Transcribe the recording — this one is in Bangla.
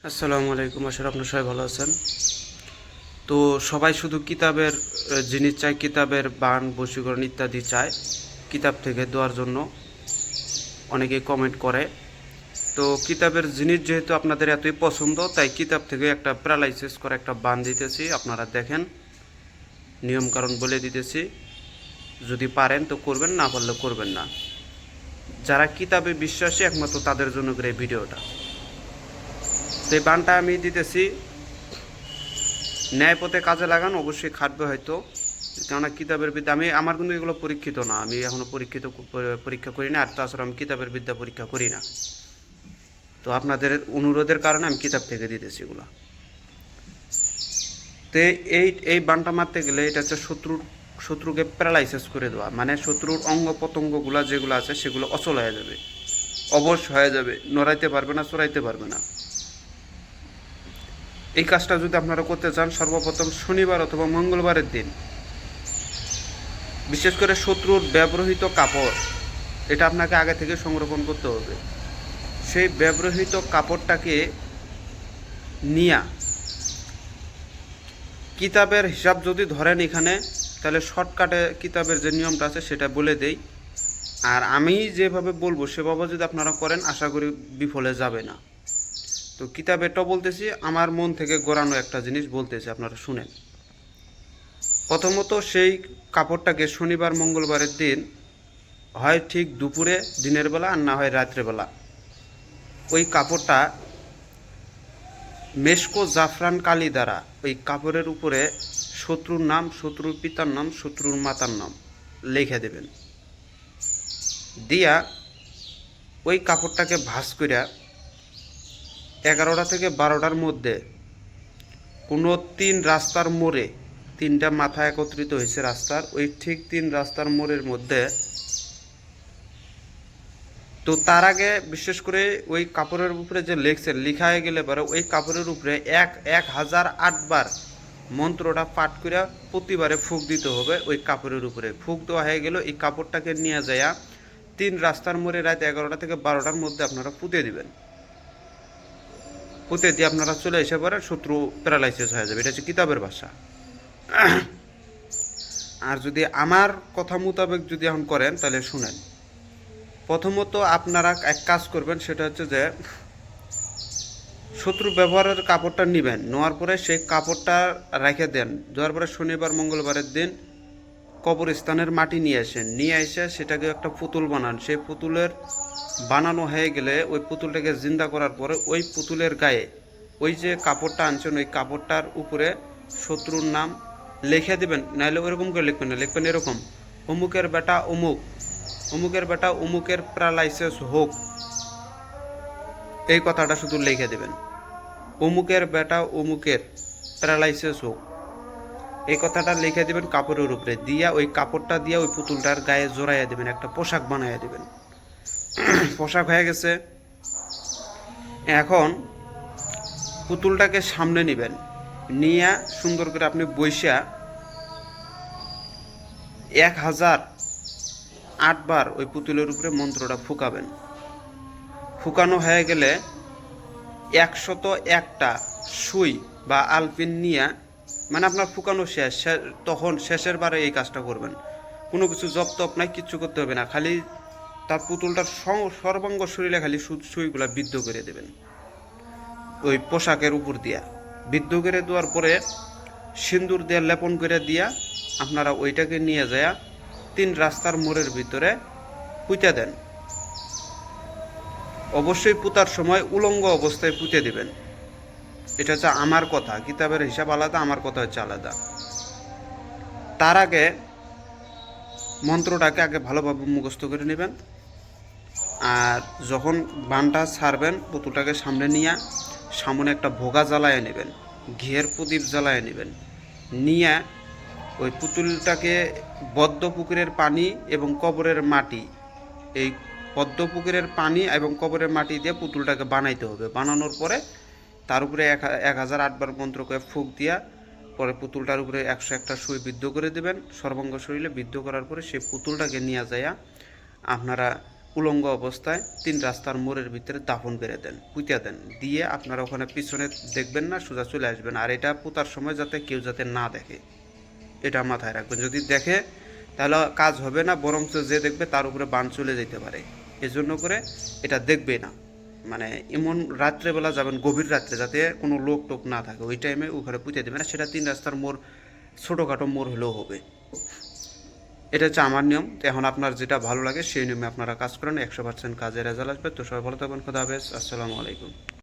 আসসালামু আলাইকুম। আশা করি আপনারা সবাই ভালো আছেন। তো সবাই শুধু কিতাবের জিনিস চায়, কিতাবের বান বশীকরণ ইত্যাদি চায় কিতাব থেকে দেওয়ার জন্য। অনেকেই কমেন্ট করে। তো কিতাবের জিনিস যেহেতু আপনাদের এতই পছন্দ, তাই কিতাব থেকে একটা প্যারালাইসিস করে একটা বান দিতেছি। আপনারা দেখেন, নিয়মকানুন বলে দিতেছি। যদি পারেন তো করবেন, না পারলে করবেন না। যারা কিতাবে বিশ্বাসী একমাত্র তাদের জন্য করে এই ভিডিওটা। তো এই বানটা আমি দিতেছি, ন্যায় পথে কাজে লাগান, অবশ্যই খাটবে হয়তো। কেননা কিতাবের বিদ্যা আমার কিন্তু এগুলো পরীক্ষিত না, আমি এখনও পরীক্ষা করি না। আর তাছাড়া আমি কিতাবের বিদ্যা পরীক্ষা করি না। তো আপনাদের অনুরোধের কারণে আমি কিতাব থেকে দিতেছি এগুলো। তো এই বানটা মারতে গেলে এটা হচ্ছে শত্রুকে প্যারালাইসিস করে দেওয়া, মানে শত্রুর অঙ্গ প্রত্যঙ্গগুলো যেগুলো আছে সেগুলো অচল হয়ে যাবে, অবশ হয়ে যাবে, নড়াইতে পারবে না, চড়াইতে পারবে না। এই কাজটা যদি আপনারা করতে চান, সর্বপ্রথম শনিবার অথবা মঙ্গলবারের দিন, বিশেষ করে শত্রুর ব্যবহৃত কাপড়, এটা আপনাকে আগে থেকে সংরক্ষণ করতে হবে। সেই ব্যবহৃত কাপড়টাকে নিয়ে কিতাবের হিসাব যদি ধরেন এখানে, তাহলে শর্টকাটে কিতাবের যে নিয়মটা আছে সেটা বলে দেই। আর আমি যেভাবে বলবো সেভাবে যদি আপনারা করেন, আশা করি বিফলে যাবে না। তো কিতাবেরটা বলতেছি, আমার মন থেকে গড়ানো একটা জিনিস বলতেছি, আপনারা শুনেন। প্রথমত সেই কাপড়টাকে শনিবার মঙ্গলবারের দিন হয় ঠিক দুপুরে, দিনের বেলা, আর না হয় রাত্রেবেলা, ওই কাপড়টা মেশকো জাফরান কালি দ্বারা ওই কাপড়ের উপরে শত্রুর নাম, শত্রুর পিতার নাম, শত্রুর মাতার নাম লিখে দেবেন। দিয়া ওই কাপড়টাকে ভাঁজ করিয়া 11টা থেকে 12টার মধ্যে কোনো 3 রাস্তার মোড়ে, 3টা মাথা একত্রিত হয়েছে রাস্তার, ওই ঠিক 3 রাস্তার মোড়ের মধ্যে। তো তার আগে বিশেষ করে ওই কাপড়ের উপরে যে লেখা হয়ে গেলে পরে ওই কাপড়ের উপরে 1008 বার মন্ত্রটা পাঠ করে প্রতিবারে ফুঁক দিতে হবে। ওই কাপড়ের উপরে ফুঁক দেওয়া হয়ে গেল, এই কাপড়টাকে নিয়ে যাইয়া 3 রাস্তার মোড়ে রাত 11টা থেকে 12টার মধ্যে আপনারা পুঁতে দিবেন। পুঁতে দিয়ে আপনারা চলে এসে পরে শত্রু প্যারালাইসিস হয়ে যাবে। এটা হচ্ছে কিতাবের ভাষা। আর যদি আমার কথা মোতাবেক যদি এখন করেন, তাহলে শুনেন। প্রথমত আপনারা এক কাজ করবেন, সেটা হচ্ছে যে শত্রু ব্যবহারের কাপড়টা নেবেন, নেওয়ার পরে সেই কাপড়টা রেখে দেন। দেওয়ার পরে শনিবার মঙ্গলবারের দিন কবরস্থানের মাটি নিয়ে আসেন, নিয়ে এসে সেটাকে একটা পুতুল বানান। সেই পুতুলের বানানো হয়ে গেলে ওই পুতুলটাকে জিন্দা করার পরে ওই পুতুলের গায়ে ওই যে কাপড়টা আনছেন, ওই কাপড়টার উপরে শত্রুর নাম লিখে দেবেন। নাহলে ওইরকম করে লিখবেন না, লিখবেন এরকম: অমুকের বেটা অমুক, অমুকের বেটা অমুকের প্যারালাইসিস হোক। এই কথাটা শুধু লিখে দেবেন, অমুকের বেটা অমুকের প্যারালাইসিস হোক। এই কথাটা লিখে দেবেন কাপড়ের উপরে, দিয়া ওই কাপড়টা দিয়া ওই পুতুলটার গায়ে জোড়াইয়া দেবেন, একটা পোশাক বানাইয়া দেবেন। পোশাক হয়ে গেছে। এখন পুতুলটাকে সামনে নেবেন, নিয়ে সুন্দর করে আপনি বইসা 1008 বার ওই পুতুলের উপরে মন্ত্রটা ফুকাবেন। ফুকানো হয়ে গেলে 101টা সুই বা আলপিন নিয়ে, মানে আপনার ফুকানো শেষ, তখন শেষের বারে এই কাজটা করবেন। কোনো কিছু জপ তপ নাই, কিচ্ছু করতে হবে না, খালি তার পুতুলটার সর্বাঙ্গ শরীরে খালি সুইগুলা বিদ্ধ করে দেবেন ওই পোশাকের উপর দিয়া। বিদ্ধ করে দেওয়ার পরে সিন্দুর দিয়ে লেপন করে দিয়া আপনারা ওইটাকে নিয়ে যায় 3 রাস্তার মোড়ের ভিতরে পুঁতে দেন। অবশ্যই পুঁতার সময় উলঙ্গ অবস্থায় পুঁতে দিবেন। এটা হচ্ছে আমার কথা, কিতাবের হিসাব আলাদা, আমার কথা হচ্ছে আলাদা। তার আগে মন্ত্রটাকে আগে ভালোভাবে মুখস্থ করে নেবেন। আর যখন বানটা ছাড়বেন, পুতুলটাকে সামনে নিয়ে সামনে একটা ভোগা জ্বালায় নেবেন, ঘিয়ের প্রদীপ জ্বালায় নেবেন। নিয়ে ওই পুতুলটাকে বদ্ধ পুকুরের পানি এবং কবরের মাটি, এই পদ্ম পুকুরের পানি এবং কবরের মাটি দিয়ে পুতুলটাকে বানাইতে হবে। বানানোর পরে তার উপরে 1008 বার মন্ত্র করে ফুঁক দিয়া পরে পুতুলটার উপরে 101টা সুই বিদ্ধ করে দেবেন সর্বাঙ্গ শরীরে। বিদ্ধ করার পরে সেই পুতুলটাকে নিয়ে যাইয়া আপনারা উলঙ্গ অবস্থায় 3 রাস্তার মোড়ের ভিতরে দাফন করে দেন, পুঁতিয়া দেন, দিয়ে আপনারা ওখানে পিছনে দেখবেন না, সোজা চলে আসবেন। আর এটা পোঁতার সময় যাতে কেউ যাতে না দেখে, এটা মাথায় রাখবেন। যদি দেখে তাহলে কাজ হবে না, বরঞ্চ যে দেখবে তার উপরে বান চলে যেতে পারে। এজন্য করে এটা দেখবে না, মানে এমন রাত্রেবেলা যাবেন, গভীর রাত্রে, যাতে কোনো লোক টোক না থাকে, ওই টাইমে ওখানে পুঁতে দেবে না। সেটা 3 রাস্তার মোড়, ছোটোখাটো মোড় হলেও হবে। এটা হচ্ছে আমার নিয়ম। তো এখন আপনার যেটা ভালো লাগে সেই নিয়মে আপনারা কাজ করেন, 100% কাজের রেজাল্ট আসবে। তো সবাই ভালো থাকবেন, খোদা হাফেজ, আসসালামু আলাইকুম।